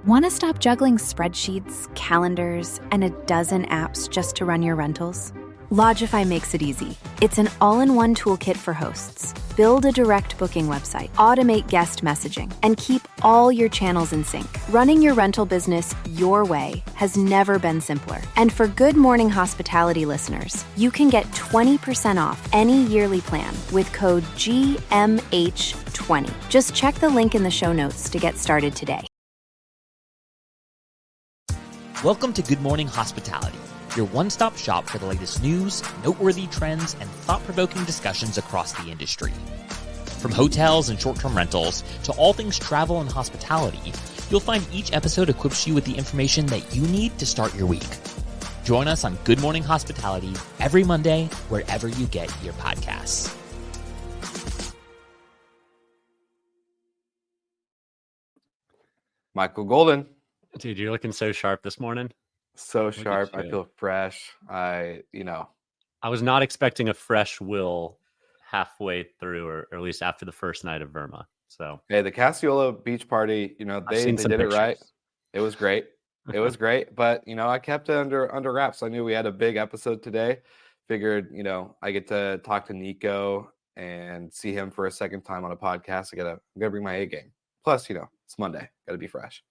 Want to stop juggling spreadsheets, calendars, and a dozen apps just to run your rentals? Lodgify makes it easy. It's an all-in-one toolkit for hosts. Build a direct booking website, automate guest messaging, and keep all your channels in sync. Running your rental business your way has never been simpler. And for Good Morning Hospitality listeners, you can get 20% off any yearly plan with code GMH20. Just check the link in the show notes to get started today. Welcome to Good Morning Hospitality, your one-stop shop for the latest news, noteworthy trends, and thought-provoking discussions across the industry. From hotels and short-term rentals to all things travel and hospitality, you'll find each episode equips you with the information that you need to start your week. Join us on Good Morning Hospitality every Monday, wherever you get your podcasts. Michael Golden. Dude, you're looking so sharp this morning. So sharp. I feel fresh. I was not expecting a fresh Will halfway through, or at least after the first night of Verma. So hey, the Cassiola beach party, they did it right. It was great. It was great. But I kept it under wraps. I knew we had a big episode today. Figured, I get to talk to Niko and see him for a second time on a podcast. I gotta bring my A game. Plus, it's Monday. Gotta be fresh.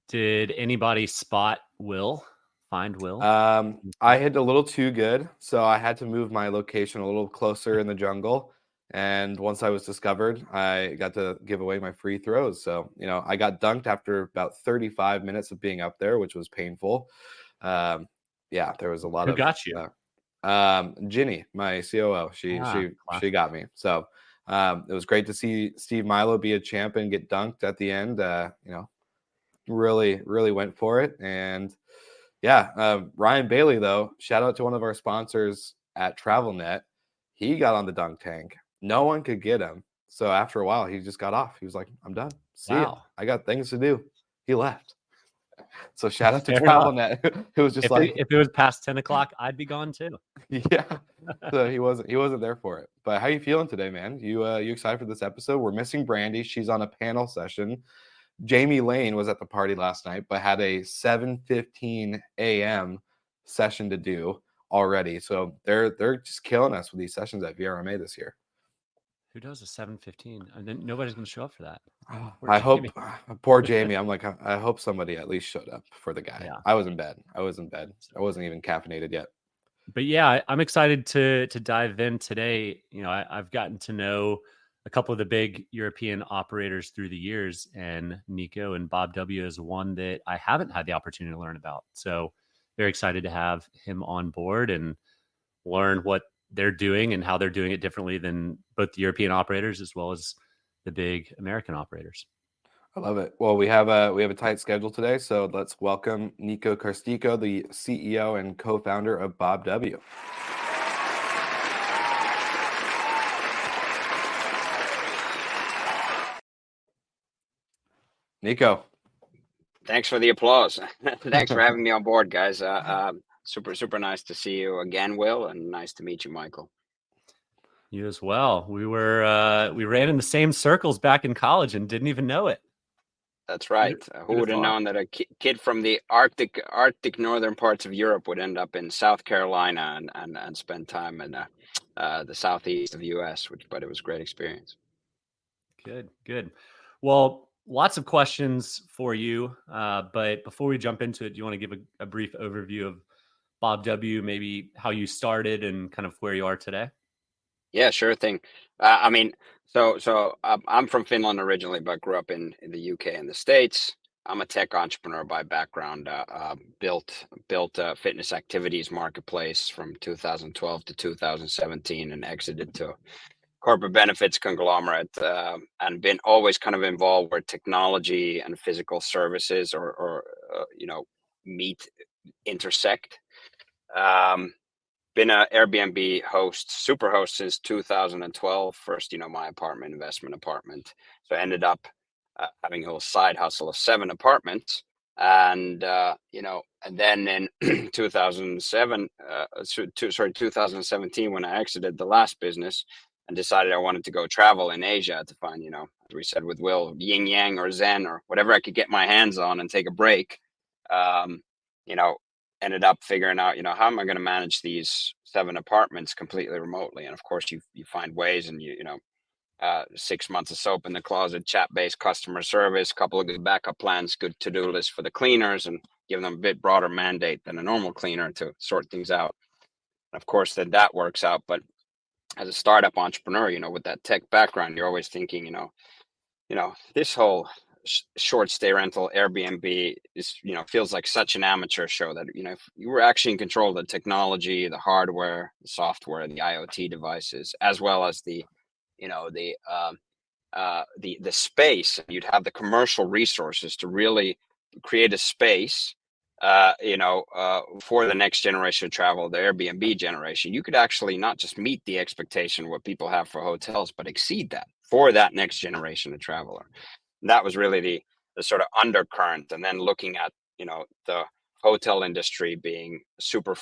Did anybody spot Will? Find Will? I hit a little too good, so I had to move my location a little closer in the jungle. And once I was discovered, I got to give away my free throws. So, I got dunked after about 35 minutes of being up there, which was painful. There was a lot Who of... got you? Ginny, my COO, she got me. So it was great to see Steve Milo be a champ and get dunked at the end. Really went for it. And Ryan Bailey, though, shout out to one of our sponsors at TravelNet. He got on the dunk tank. No one could get him. So after a while, he just got off. He was like, I'm done. See ya. I got things to do. He left. So shout out to TravelNet. It was just if it was past 10 o'clock, I'd be gone too. Yeah. So he wasn't there for it. But how you feeling today, man? You excited for this episode? We're missing Brandy. She's on a panel session. Jamie Lane was at the party last night, but had a 7:15 a.m. session to do already. So they're just killing us with these sessions at VRMA this year. Who does a 7:15? And then nobody's going to show up for that. I hope. Poor Jamie. I'm like, I hope somebody at least showed up for the guy. Yeah. I was in bed. I wasn't even caffeinated yet. But yeah, I'm excited to dive in today. I've gotten to know a couple of the big European operators through the years, and Niko and Bob W is one that I haven't had the opportunity to learn about. So very excited to have him on board and learn what they're doing and how they're doing it differently than both the European operators as well as the big American operators. I love it. Well, we have a tight schedule today, so let's welcome Niko Karstikko, the CEO and co-founder of Bob W. Niko. Thanks for the applause. Thanks for having me on board, guys. Super nice to see you again, Will, and nice to meet you, Michael. You as well. We ran in the same circles back in college and didn't even know it. That's right. Who would have known that a kid from the Arctic northern parts of Europe would end up in South Carolina and spend time in the southeast of the U.S., but it was a great experience. Good. Well, lots of questions for you, but before we jump into it, do you want to give a brief overview of Bob W, maybe how you started and kind of where you are today? Yeah, sure thing. So I'm from Finland originally, but grew up in the UK and the States. I'm a tech entrepreneur by background. Built a fitness activities marketplace from 2012 to 2017, and exited to corporate benefits conglomerate, and been always kind of involved where technology and physical services or intersect. Been an Airbnb super host since 2012. First, my investment apartment. So I ended up having a little side hustle of 7 apartments. And, and then in 2017, when I exited the last business, and decided I wanted to go travel in Asia to find, as we said with Will, yin yang or Zen or whatever I could get my hands on and take a break. You know, ended up figuring out, how am I going to manage these 7 apartments completely remotely? And of course, you find ways, and 6 months of soap in the closet, chat-based customer service, couple of good backup plans, good to-do list for the cleaners, and give them a bit broader mandate than a normal cleaner to sort things out. And of course, then that works out. But as a startup entrepreneur, with that tech background, you're always thinking, this whole short stay rental Airbnb is, feels like such an amateur show that, if you were actually in control of the technology, the hardware, the software, the IoT devices, as well as the space, you'd have the commercial resources to really create a space, for the next generation of travel, the Airbnb generation. You could actually not just meet the expectation of what people have for hotels, but exceed that for that next generation of traveler. And that was really the sort of undercurrent. And then looking at, the hotel industry being super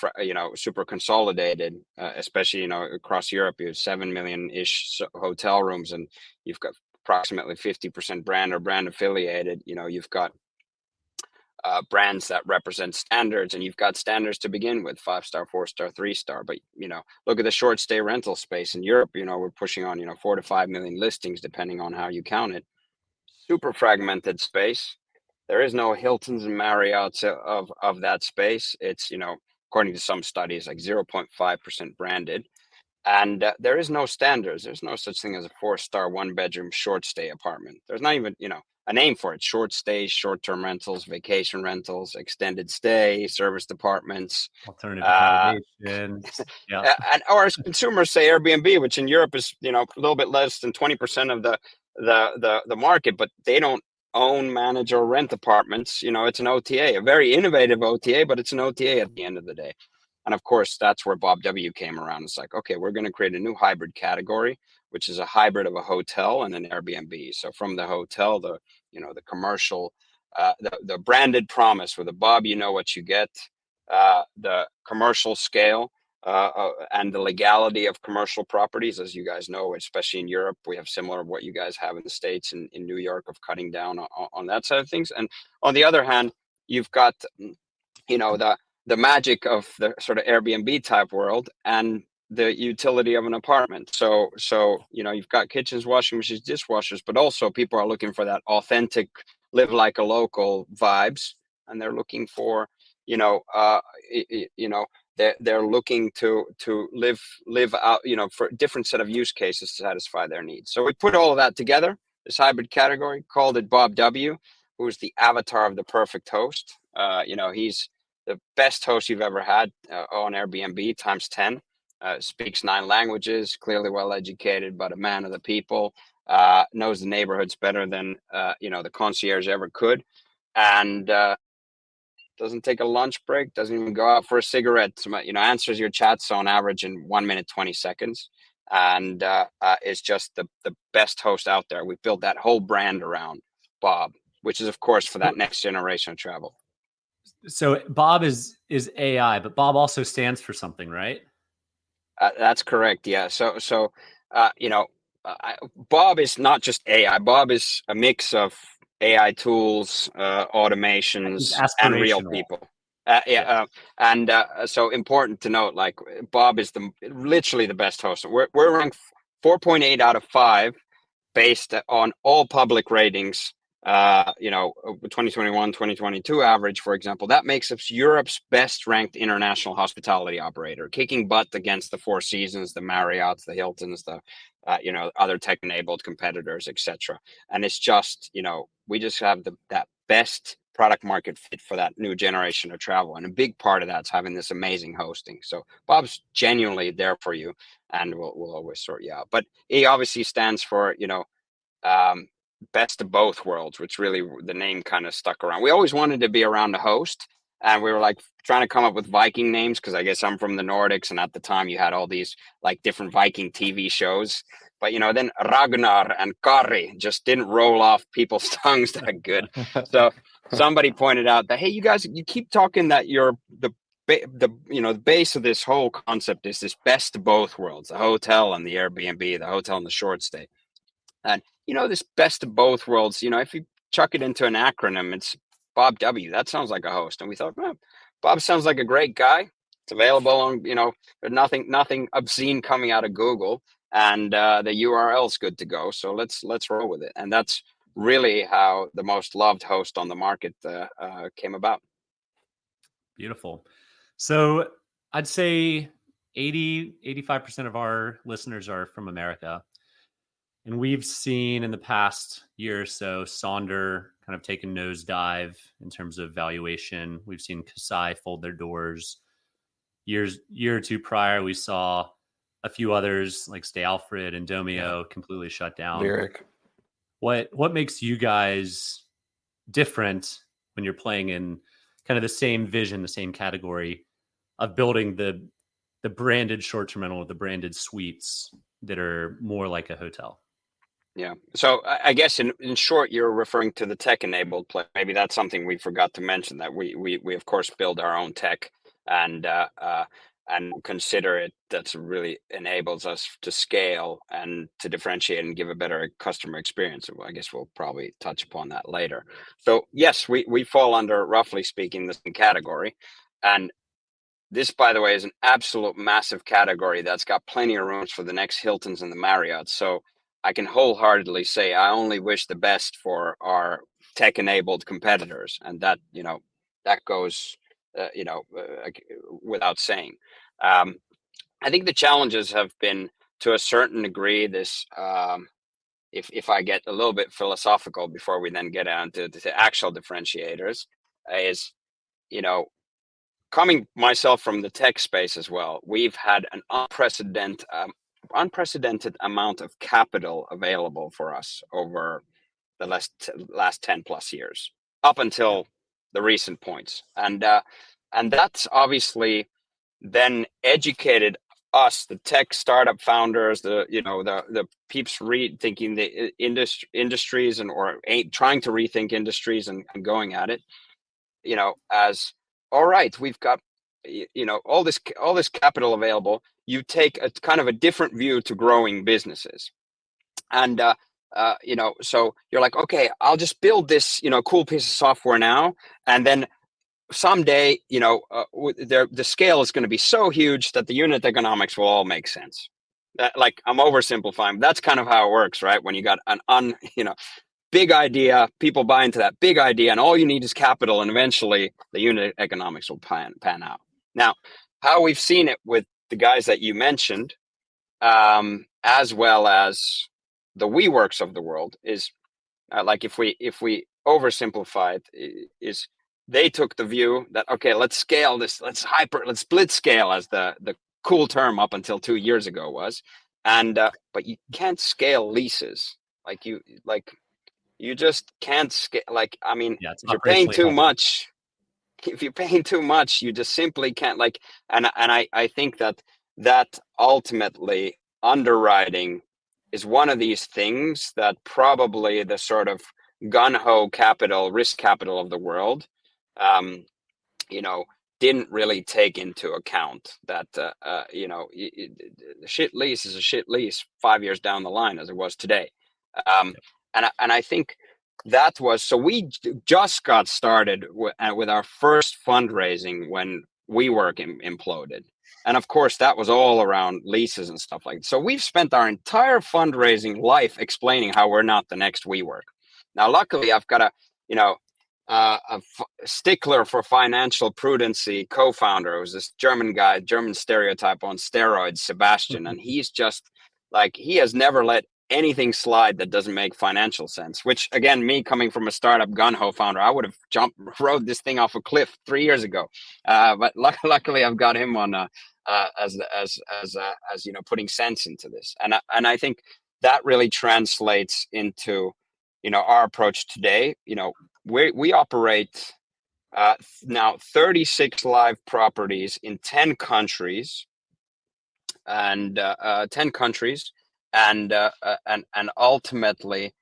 consolidated, especially, across Europe. You have 7 million-ish hotel rooms, and you've got approximately 50% brand or brand affiliated. You've got brands that represent standards, and you've got standards to begin with, 5-star, 4-star, 3-star. But, look at the short stay rental space in Europe. We're pushing on, 4 to 5 million listings, depending on how you count it. Super fragmented space. There is no Hiltons and Marriotts of that space. It's, according to some studies, like 0.5% branded. And there is no standards. There's no such thing as a 4-star, 1-bedroom short stay apartment. There's not even, a name for it. Short stays, short-term rentals, vacation rentals, extended stay, service departments, alternative accommodation. Yeah. And or as consumers say Airbnb, which in Europe is, a little bit less than 20% of the market, but they don't own, manage, or rent apartments. It's an OTA, a very innovative OTA, but it's an OTA at the end of the day. And of course, that's where Bob W came around. It's like, okay, we're going to create a new hybrid category, which is a hybrid of a hotel and an Airbnb. So from the hotel, the commercial, the branded promise with a Bob, what you get, the commercial scale, and the legality of commercial properties, as you guys know, especially in Europe, we have similar to what you guys have in the States and in New York, of cutting down on that side of things. And on the other hand, you've got, the magic of the sort of Airbnb type world and the utility of an apartment. So you've got kitchens, washing machines, dishwashers, but also people are looking for that authentic, live like a local vibes, and they're looking for, they're looking to live out, for a different set of use cases to satisfy their needs. So we put all of that together, this hybrid category, called it Bob W, who's the avatar of the perfect host. He's the best host you've ever had on Airbnb times 10. Speaks 9 languages, clearly well educated, but a man of the people. Knows the neighborhoods better than the concierge ever could, and doesn't take a lunch break, doesn't even go out for a cigarette. Answers your chats on average in 1 minute 20 seconds, and is just the best host out there. We've built that whole brand around Bob, which is of course for that next generation of travel. So Bob is AI, but Bob also stands for something, right? That's correct. Yeah. So Bob is not just AI. Bob is a mix of AI tools, automations, and real people. So important to note, like Bob is literally the best host. We're ranked 4.8 out of 5 based on all public ratings. 2021, 2022 average, for example. That makes us Europe's best ranked international hospitality operator, kicking butt against the Four Seasons, the Marriotts, the Hiltons, the other tech-enabled competitors, etc. And it's just, we just have that best product market fit for that new generation of travel. And a big part of that's having this amazing hosting. So Bob's genuinely there for you, and we'll always sort you out. But he obviously stands for, best of both worlds, which really the name kind of stuck around. We always wanted to be around the host, and we were like trying to come up with Viking names, because I guess I'm from the Nordics, and at the time you had all these like different Viking TV shows, but then Ragnar and Kari just didn't roll off people's tongues that good. So somebody pointed out that, hey, you guys, you keep talking that you're the the base of this whole concept is this best of both worlds: the hotel and the Airbnb, the hotel and the short stay. And this best of both worlds, if you chuck it into an acronym, it's Bob W. That sounds like a host. And we thought, well, Bob sounds like a great guy. It's available on, there's nothing obscene coming out of Google, and the URL's good to go. So let's roll with it. And that's really how the most loved host on the market came about. Beautiful. So I'd say 85% of our listeners are from America. And we've seen in the past year or so, Sonder kind of take a nosedive in terms of valuation. We've seen Kasai fold their doors. Year or two prior, we saw a few others like Stay Alfred and Domio completely shut down. Lyric. What makes you guys different when you're playing in kind of the same vision, the same category of building the branded short-term rental, the branded suites that are more like a hotel? Yeah. So I guess in short, you're referring to the tech-enabled play. Maybe that's something we forgot to mention, that we of course build our own tech and consider it. That's really enables us to scale and to differentiate and give a better customer experience. I guess we'll probably touch upon that later. So yes, we fall under, roughly speaking, the same category. And this, by the way, is an absolute massive category that's got plenty of rooms for the next Hiltons and the Marriotts. So I can wholeheartedly say I only wish the best for our tech-enabled competitors, and that goes without saying. I think the challenges have been, to a certain degree, this. If I get a little bit philosophical before we then get on to the actual differentiators, is coming myself from the tech space as well, we've had an unprecedented amount of capital available for us over the last 10 plus years, up until the recent points. And that's obviously then educated us, the tech startup founders, the peeps rethinking the industries or trying to rethink industries and going at it, as, all right, we've got all this capital available. You take a kind of a different view to growing businesses, and so you're like, okay, I'll just build this cool piece of software now, and then someday the scale is going to be so huge that the unit economics will all make sense. That, like, I'm oversimplifying, but that's kind of how it works, right? When you got an big idea, people buy into that big idea, and all you need is capital, and eventually the unit economics will pan out. Now, how we've seen it with the guys that you mentioned, as well as the WeWorks of the world, is like, if we oversimplify it, is they took the view that, okay, let's scale this, let's split scale, as the cool term up until 2 years ago was, and but you can't scale leases. You just can't scale. If you're paying too much, you just simply can't. And I think that ultimately underwriting is one of these things that probably the sort of gun-ho risk capital of the world, didn't really take into account that, a shit lease is a shit lease 5 years down the line, as it was today. And I think that was, so we just got started with our first fundraising when WeWork imploded. And of course, that was all around leases and stuff like that. So we've spent our entire fundraising life explaining how we're not the next WeWork. Now, luckily, I've got a stickler for financial prudency co-founder. It was this German guy, German stereotype on steroids, Sebastian. And he's just like, he has never let anything slide that doesn't make financial sense, which, again, me coming from a startup gun-ho founder, I would have rode this thing off a cliff 3 years ago. But luckily I've got him on as putting sense into this. And I think that really translates into, our approach today. We operate now 36 live properties in 10 countries, and ultimately,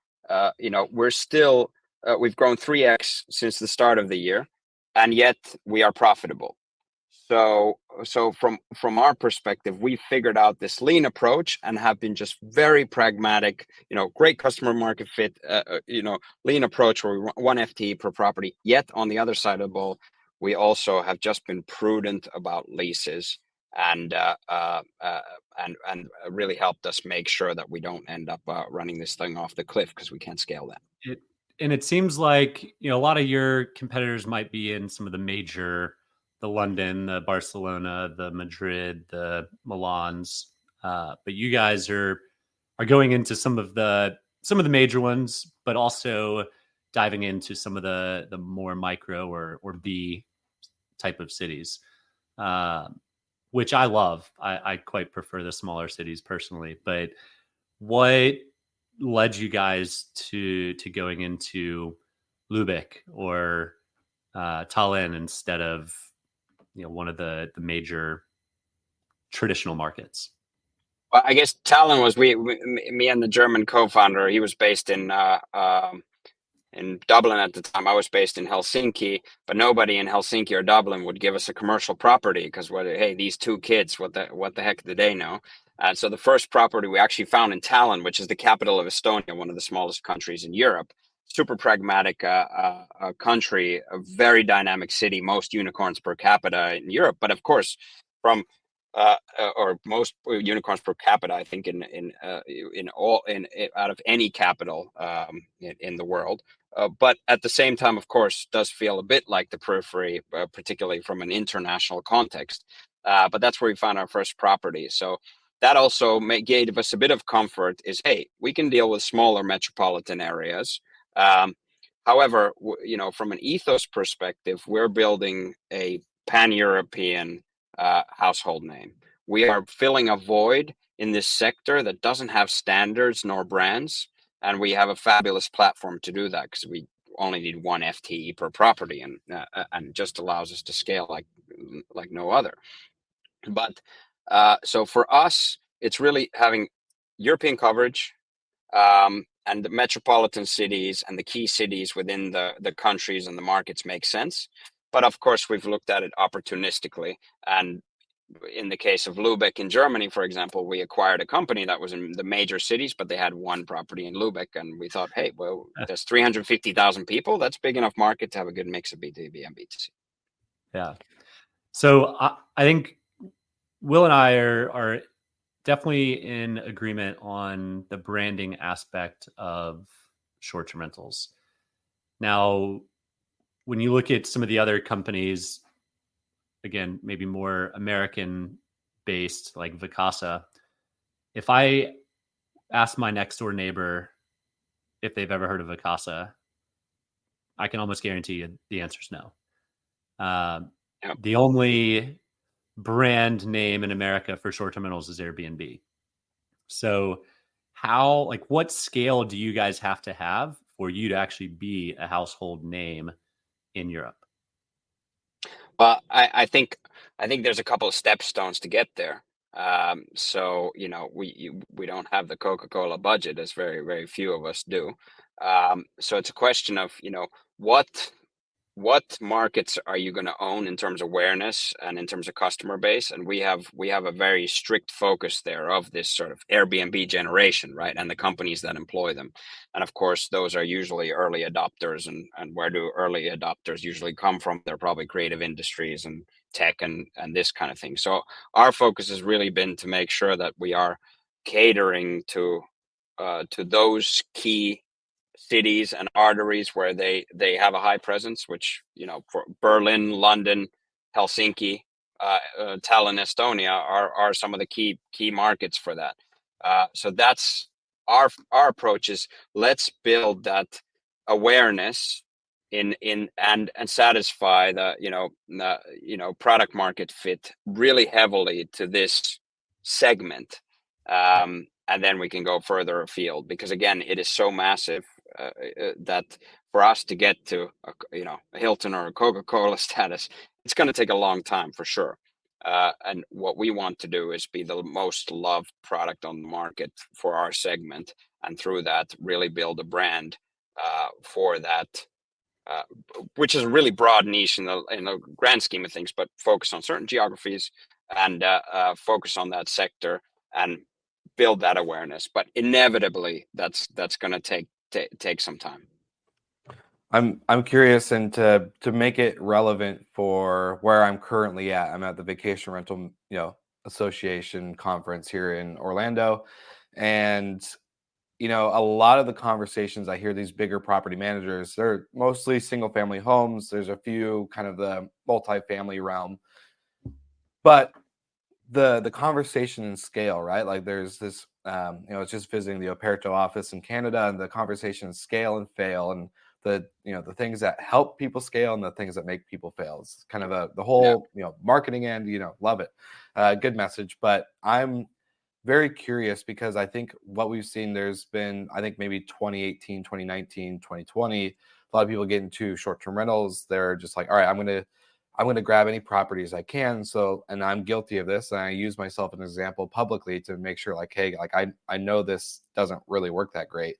we're still, we've grown 3x since the start of the year, and yet we are profitable. So from our perspective, we figured out this lean approach and have been just very pragmatic, great customer market fit, lean approach where we run 1 FTE per property. Yet on the other side of the ball, we also have just been prudent about leases and really helped us make sure that we don't end up running this thing off the cliff because we can't scale that. It seems like a lot of your competitors might be in some of the major, the London, the Barcelona, the Madrid, the Milans, but you guys are going into some of the major ones, but also diving into some of the more micro or B type of cities, which I love. I quite prefer the smaller cities personally. But what led you guys to going into Lubeck or Tallinn instead of one of the major traditional markets? Well, I guess Tallinn was me and the German co-founder. He was based in Dublin at the time. I was based in Helsinki, but nobody in Helsinki or Dublin would give us a commercial property because hey, these two kids, what the heck do they know? And so the first property we actually found in Tallinn, which is the capital of Estonia, one of the smallest countries in Europe. Super pragmatic country, a very dynamic city, most unicorns per capita in Europe. But of course, from or most unicorns per capita, I think out of any capital in the world. But at the same time, of course, does feel a bit like the periphery, particularly from an international context. But that's where we found our first property. So that also gave us a bit of comfort. Is hey, we can deal with smaller metropolitan areas. However, from an ethos perspective, we're building a pan-European household name. We are filling a void in this sector that doesn't have standards nor brands, and we have a fabulous platform to do that because we only need 1 FTE per property, and just allows us to scale like no other. But so for us, it's really having European coverage, and the metropolitan cities and the key cities within the countries and the markets make sense. But of course, we've looked at it opportunistically. And in the case of Lubeck in Germany, for example, we acquired a company that was in the major cities, but they had one property in Lubeck. And we thought, hey, well, there's 350,000 people. That's big enough market to have a good mix of B2B and B2C. Yeah. So I think Will and I are definitely in agreement on the branding aspect of short-term rentals. Now, when you look at some of the other companies, again, maybe more American-based, like Vacasa, if I ask my next-door neighbor if they've ever heard of Vacasa, I can almost guarantee you the answer is no. Yep. The only brand name in America for short-term rentals is Airbnb. So what scale do you guys have to have for you to actually be a household name in Europe? Well, I think there's a couple of stepstones to get there. So we don't have the Coca-Cola budget, as very, very few of us do. So it's a question of what markets are you going to own in terms of awareness and in terms of customer base? And we have a very strict focus there of this sort of Airbnb generation, right? And the companies that employ them. And of course, those are usually early adopters. And where do early adopters usually come from? They're probably creative industries and tech and this kind of thing. So our focus has really been to make sure that we are catering to those key cities and arteries where they have a high presence, which for Berlin, London, Helsinki, Tallinn, Estonia are some of the key markets for that. So that's our approach is let's build that awareness in and satisfy the product market fit really heavily to this segment, and then we can go further afield, because again, it is so massive that for us to get to a Hilton or a Coca-Cola status, it's going to take a long time for sure. And what we want to do is be the most loved product on the market for our segment, and through that really build a brand for that which is a really broad niche in the grand scheme of things, but focus on certain geographies and focus on that sector and build that awareness. But inevitably, that's going to take some time. I'm curious, and to make it relevant for where I'm currently at. I'm at the Vacation Rental, Association conference here in Orlando, and a lot of the conversations I hear, these bigger property managers, they're mostly single family homes. There's a few kind of the multifamily realm, but the conversation and scale, right? Like there's this, it's just visiting the Operto office in Canada, and the conversation scale and fail, and the things that help people scale and the things that make people fail. It's kind of the whole, marketing end, love it. Good message. But I'm very curious because I think what we've seen, there's been, I think maybe 2018, 2019, 2020, a lot of people get into short-term rentals. They're just like, all right, I'm going to grab any properties I can. So, and I'm guilty of this. And I use myself as an example publicly to make sure like, hey, like I know this doesn't really work that great.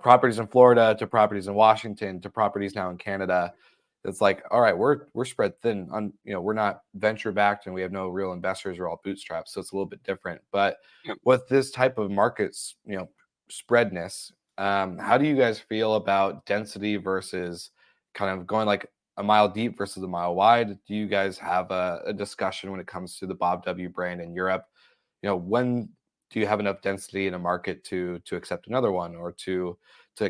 Properties in Florida to properties in Washington to properties now in Canada. It's like, all right, we're spread thin on, we're not venture backed and we have no real investors. We're all bootstrapped. So it's a little bit different. But with this type of markets, spreadness, how do you guys feel about density versus kind of going like a mile deep versus a mile wide? Do you guys have a discussion when it comes to the Bob W brand in Europe? When do you have enough density in a market to accept another one, or to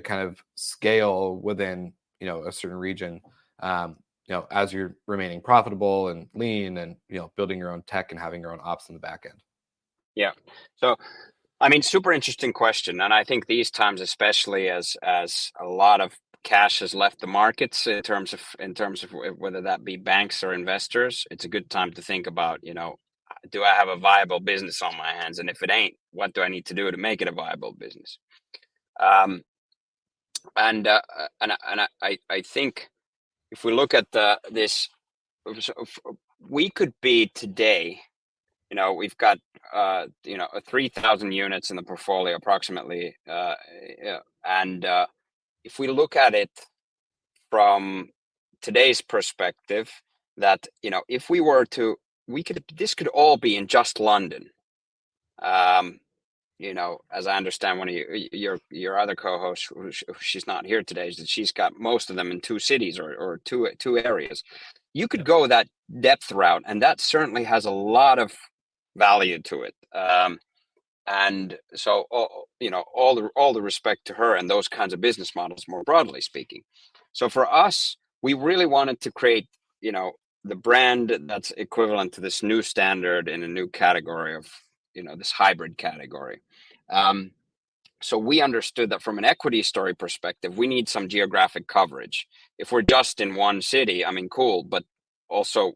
kind of scale within a certain region, as you're remaining profitable and lean and building your own tech and having your own ops in the back end? Yeah. So I mean, super interesting question, and I think these times, especially as a lot of cash has left the markets in terms of whether that be banks or investors, it's a good time to think about, do I have a viable business on my hands? And if it ain't, what do I need to do to make it a viable business? And I think if we look at this, we could be today, we've got 3,000 units in the portfolio approximately, and if we look at it from today's perspective, that if we were to, this could all be in just London. As I understand, one of your other co-hosts, she's not here today, is that she's got most of them in two cities or two areas. You could go that depth route, and that certainly has a lot of value to it. And so, all the respect to her and those kinds of business models, more broadly speaking. So for us, we really wanted to create, the brand that's equivalent to this new standard in a new category of, this hybrid category. So we understood that from an equity story perspective, we need some geographic coverage. If we're just in one city, I mean, cool, but also,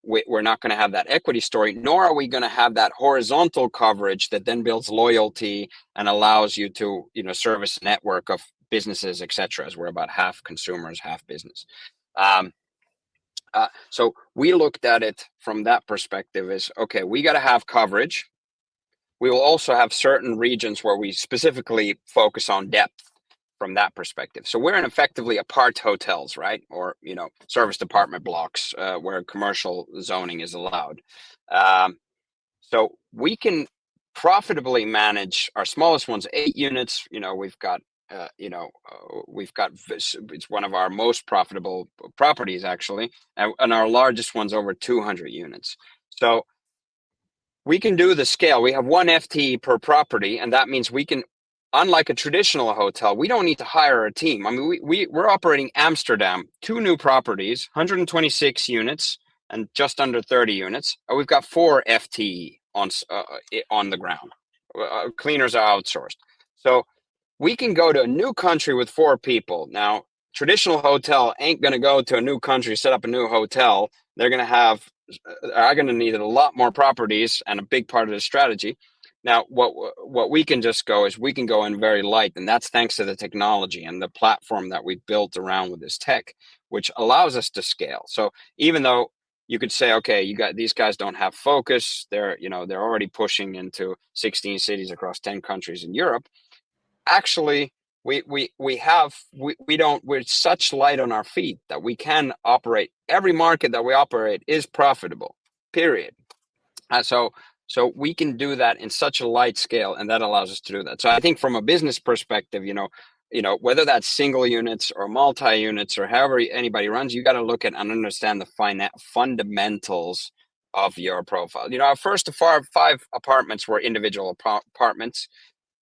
we're not going to have that equity story, nor are we going to have that horizontal coverage that then builds loyalty and allows you to, service a network of businesses, et cetera, as we're about half consumers, half business. So we looked at it from that perspective as, okay, we got to have coverage. We will also have certain regions where we specifically focus on depth from that perspective. So we're in effectively apart hotels, right? Or, service department blocks where commercial zoning is allowed. So we can profitably manage our smallest ones, 8 units. We've got, it's one of our most profitable properties actually. And our largest one's over 200 units. So we can do the scale. We have 1 FTE per property, and that means we can, unlike a traditional hotel, we don't need to hire a team. I mean, we're operating Amsterdam, 2 new properties, 126 units and just under 30 units. And we've got 4 FTE on the ground. Cleaners are outsourced. So we can go to a new country with 4 people. Now, traditional hotel ain't going to go to a new country, set up a new hotel. They're going to need a lot more properties, and a big part of the strategy. Now, what we can just go is we can go in very light, and that's thanks to the technology and the platform that we built around with this tech, which allows us to scale. So even though you could say, okay, these guys don't have focus, they're already pushing into 16 cities across 10 countries in Europe. Actually, we're such light on our feet that we can operate. Every market that we operate is profitable, period. So we can do that in such a light scale, and that allows us to do that. So I think from a business perspective, whether that's single units or multi-units or however anybody runs, you got to look at and understand the fundamentals of your profile. Our first 5 apartments were individual apartments.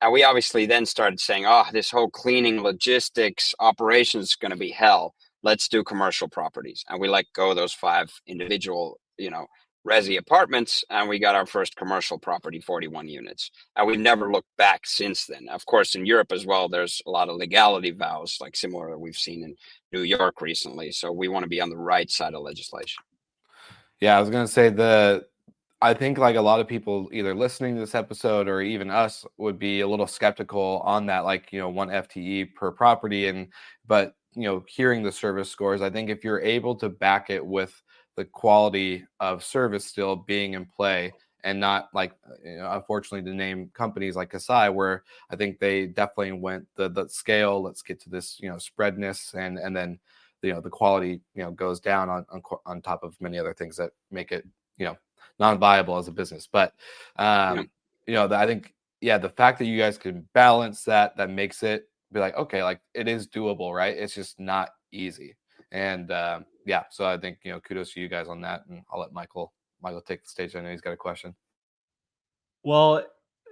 And we obviously then started saying, this whole cleaning, logistics, operations is going to be hell. Let's do commercial properties. And we let go of those 5 individual, resi apartments. And we got our first commercial property, 41 units. And we've never looked back since then. Of course, in Europe as well, there's a lot of legality vows, like similar that we've seen in New York recently. So we want to be on the right side of legislation. Yeah, I was going to say I think like a lot of people either listening to this episode or even us would be a little skeptical on that, like, 1 FTE per property. But hearing the service scores, I think if you're able to back it with the quality of service still being in play and not like, unfortunately to name companies like Kasai, where I think they definitely went the scale, let's get to this, spreadness and then, the quality, goes down on top of many other things that make it, non-viable as a business. But I think the fact that you guys can balance that makes it be like, okay, like it is doable, right? It's just not easy. And so I think kudos to you guys on that, and I'll let Michael take the stage. I know he's got a question. Well,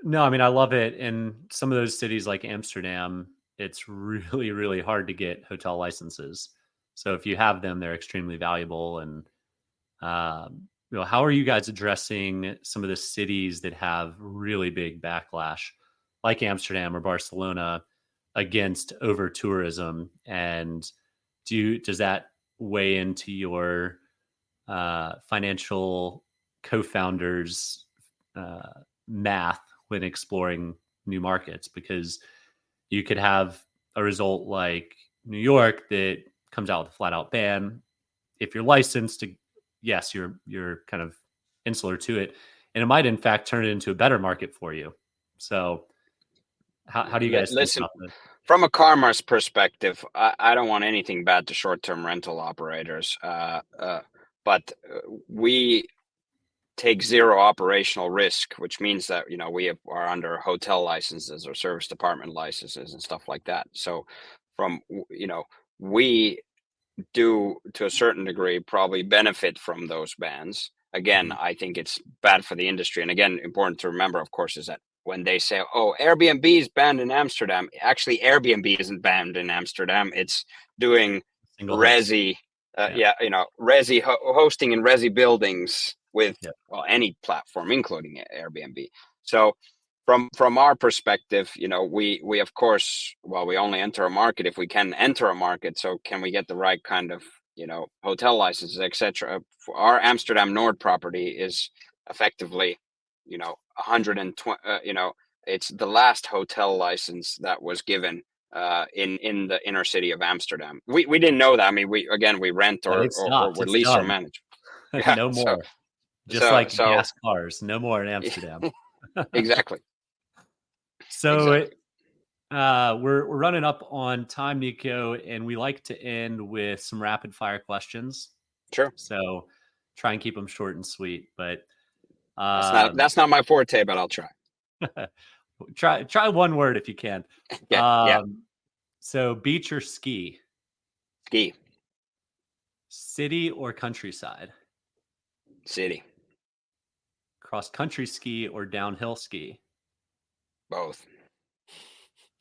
no, I mean, I love it. In some of those cities like Amsterdam, it's really, really hard to get hotel licenses. So if you have them, they're extremely valuable. And how are you guys addressing some of the cities that have really big backlash, like Amsterdam or Barcelona, against over tourism? And does that weigh into your financial co-founders' math when exploring new markets? Because you could have a result like New York that comes out with a flat-out ban. If you're licensed to, yes, you're kind of insular to it, and it might in fact turn it into a better market for you. So how do you guys think about this? From a Karmar's perspective, I don't want anything bad to short-term rental operators, but we take zero operational risk, which means that we are under hotel licenses or service department licenses and stuff like that. So we do, to a certain degree, probably benefit from those bans. Again, I think it's bad for the industry. And again, important to remember, of course, is that when they say, Airbnb is banned in Amsterdam, actually Airbnb isn't banned in Amsterdam. It's doing resi, resi hosting in resi buildings with any platform, including Airbnb. So from our perspective, we of course, we only enter a market if we can enter a market. So can we get the right kind of hotel licenses, etc. Our Amsterdam Nord property is effectively 120. It's the last hotel license that was given in the inner city of Amsterdam. We didn't know that. I mean, we rent or we lease or manage. Yeah, no more. Gas cars, no more in Amsterdam. Exactly. So exactly. We're running up on time, Niko, and we like to end with some rapid fire questions. Sure. So try and keep them short and sweet. But that's not my forte, but I'll try. Try one word if you can. Yeah. So beach or ski? Ski. City or countryside? City. Cross country ski or downhill ski? Both.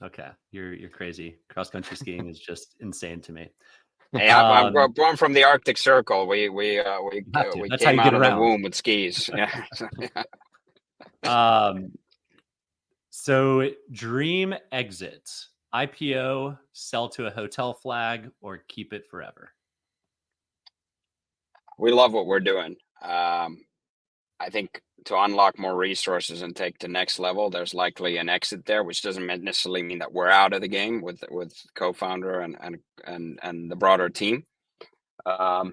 Okay, you're crazy. Cross country skiing is just insane to me. Hey, I'm born from the Arctic Circle. We came out of the womb with skis. Yeah. So dream exit: IPO, sell to a hotel flag, or keep it forever? We love what we're doing. I think to unlock more resources and take to next level, there's likely an exit there, which doesn't necessarily mean that we're out of the game with co-founder and the broader team. I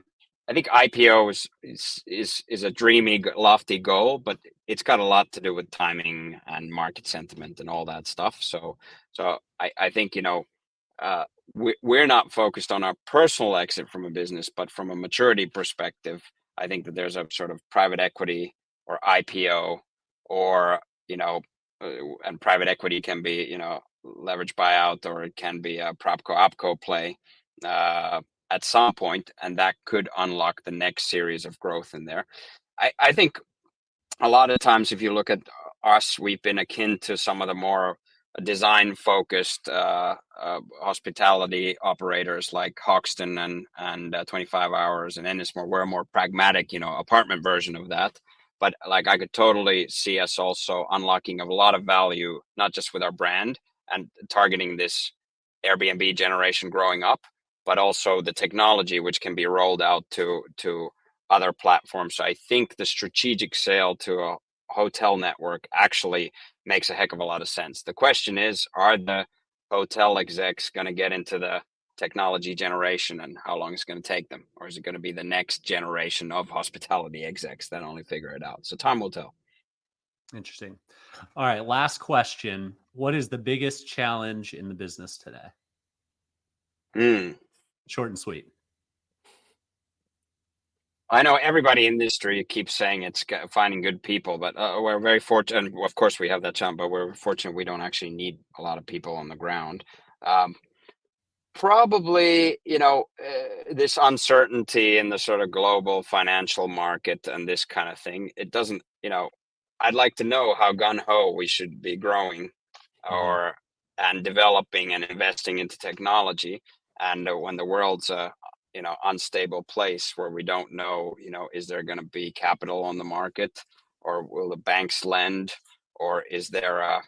think IPO is a dreamy, lofty goal, but it's got a lot to do with timing and market sentiment and all that stuff. So I think, uh, we're not focused on our personal exit from a business, but from a maturity perspective, I think that there's a sort of private equity or IPO, or, and private equity can be, leverage buyout, or it can be a propco opco play at some point, and that could unlock the next series of growth in there. I think a lot of times, if you look at us, we've been akin to some of the more design focused hospitality operators like Hoxton and 25 Hours and Ennismore. We're a more pragmatic, apartment version of that. But like, I could totally see us also unlocking a lot of value, not just with our brand and targeting this Airbnb generation growing up, but also the technology which can be rolled out to other platforms. So I think the strategic sale to a hotel network actually makes a heck of a lot of sense. The question is, are the hotel execs going to get into the technology generation, and how long it's going to take them? Or is it going to be the next generation of hospitality execs that only figure it out? So time will tell. Interesting. All right, last question. What is the biggest challenge in the business today? Short and sweet. I know everybody in the industry keeps saying it's finding good people, but we're very fortunate. Of course, we have that challenge, but we're fortunate we don't actually need a lot of people on the ground. Probably, this uncertainty in the sort of global financial market and this kind of thing, it doesn't, I'd like to know how gung-ho we should be growing and developing and investing into technology. And when the world's unstable place where we don't know, is there going to be capital on the market, or will the banks lend, or is there a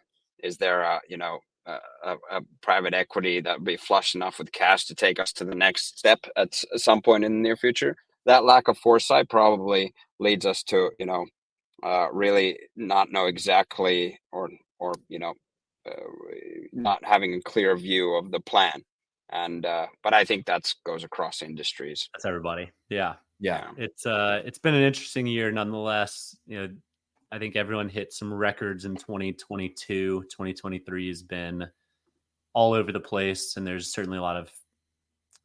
private equity that will be flush enough with cash to take us to the next step at some point in the near future? That lack of foresight probably leads us to, really not know exactly, or not having a clear view of the plan. And but I think that goes across industries. That's everybody. Yeah. Yeah. It's been an interesting year nonetheless. I think everyone hit some records in 2022. 2023 has been all over the place, and there's certainly a lot of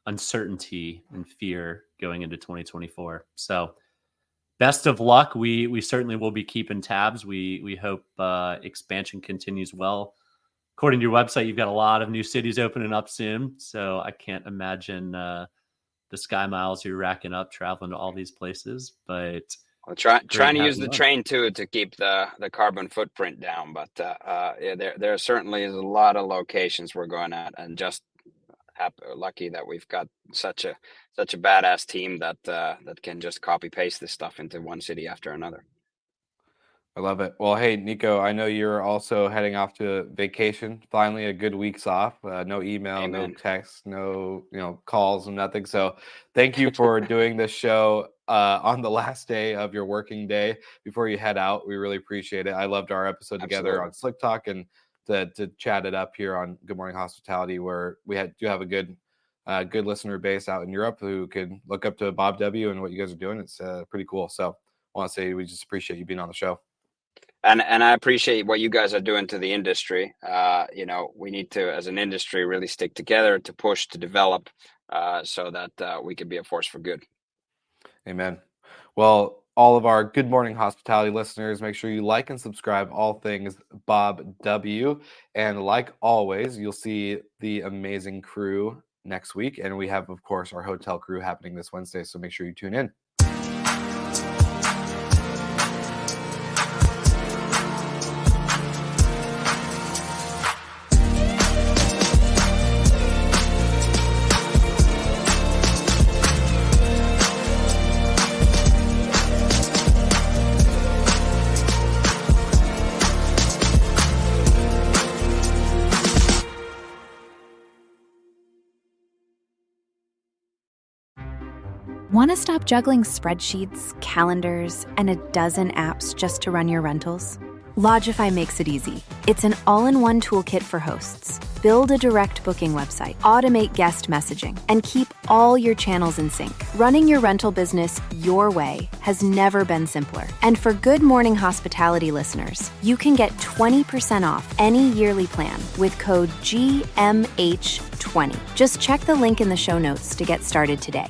uncertainty and fear going into 2024. So best of luck. We certainly will be keeping tabs. We hope expansion continues well. According to your website, you've got a lot of new cities opening up soon. So I can't imagine the sky miles you're racking up traveling to all these places. But I'll trying to use the train too to keep the carbon footprint down. But there certainly is a lot of locations we're going at, and just lucky that we've got such a badass team that can just copy paste this stuff into one city after another. I love it. Well, hey, Niko, I know you're also heading off to vacation. Finally, a good week's off. No email, Amen. No text, no calls, and nothing. So, thank you for doing this show on the last day of your working day before you head out. We really appreciate it. I loved our episode together on Slick Talk, and to chat it up here on Good Morning Hospitality, where we do have a good listener base out in Europe who can look up to Bob W. and what you guys are doing. It's pretty cool. So, I want to say we just appreciate you being on the show. And I appreciate what you guys are doing to the industry. We need to, as an industry, really stick together to push, to develop, so that we can be a force for good. Amen. Well, all of our Good Morning Hospitality listeners, make sure you like and subscribe all things Bob W. And like always, you'll see the amazing crew next week. And we have, of course, our hotel crew happening this Wednesday. So make sure you tune in. Want to stop juggling spreadsheets, calendars, and a dozen apps just to run your rentals? Logify makes it easy. It's an all-in-one toolkit for hosts. Build a direct booking website, automate guest messaging, and keep all your channels in sync. Running your rental business your way has never been simpler. And for Good Morning Hospitality listeners, you can get 20% off any yearly plan with code GMH20. Just check the link in the show notes to get started today.